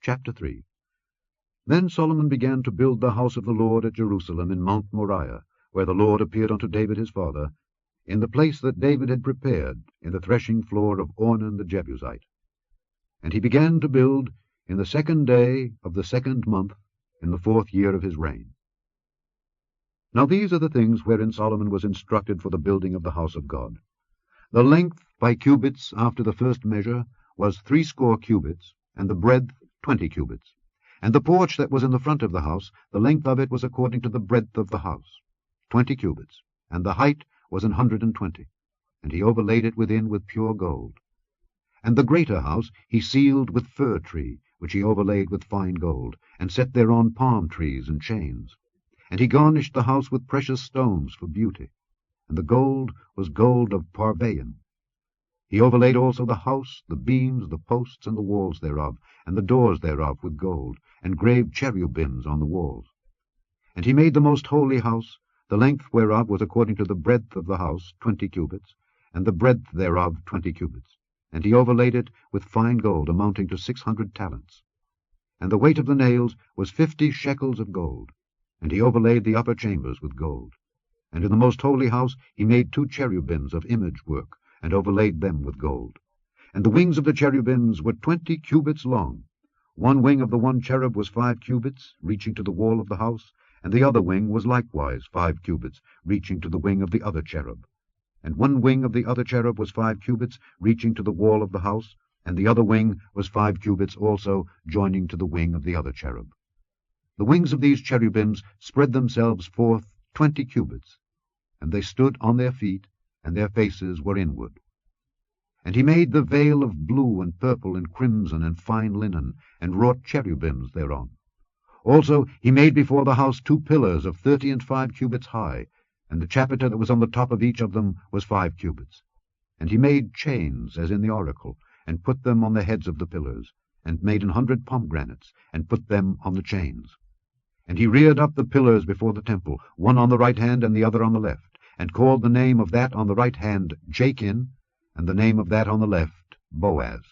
Chapter 3. Then Solomon began to build the house of the Lord at Jerusalem in Mount Moriah, where the Lord appeared unto David his father, in the place that David had prepared, in the threshing floor of Ornan the Jebusite. And he began to build in the 2nd day of the 2nd month, in the 4th year of his reign. Now these are the things wherein Solomon was instructed for the building of the house of God. The length by cubits after the first measure was 80 cubits, and the breadth 20 cubits. And the porch that was in the front of the house, the length of it was according to the breadth of the house, 20 cubits, and the height was 120. And he overlaid it within with pure gold. And the greater house he sealed with fir tree, which he overlaid with fine gold, and set thereon palm trees and chains. And he garnished the house with precious stones for beauty, and the gold was gold of Parvaim. He overlaid also the house, the beams, the posts, and the walls thereof, and the doors thereof with gold, and graved cherubims on the walls. And he made the most holy house, the length whereof was according to the breadth of the house 20 cubits, and the breadth thereof 20 cubits. And he overlaid it with fine gold, amounting to 600 talents. And the weight of the nails was 50 shekels of gold. And he overlaid the upper chambers with gold. And in the most holy house he made 2 cherubims of image work, and overlaid them with gold. And the wings of the cherubims were 20 cubits long. One wing of the one cherub was 5 cubits, reaching to the wall of the house, and the other wing was likewise 5 cubits, reaching to the wing of the other cherub. And one wing of the other cherub was 5 cubits, reaching to the wall of the house, and the other wing was 5 cubits also, joining to the wing of the other cherub. The wings of these cherubims spread themselves forth 20 cubits, and they stood on their feet, and their faces were inward. And he made the veil of blue and purple and crimson and fine linen, and wrought cherubims thereon. Also he made before the house 2 pillars of 35 cubits high, and the chapiter that was on the top of each of them was 5 cubits. And he made chains, as in the oracle, and put them on the heads of the pillars, and made 100 pomegranates, and put them on the chains. And he reared up the pillars before the temple, one on the right hand and the other on the left, and called the name of that on the right hand Jachin, and the name of that on the left Boaz.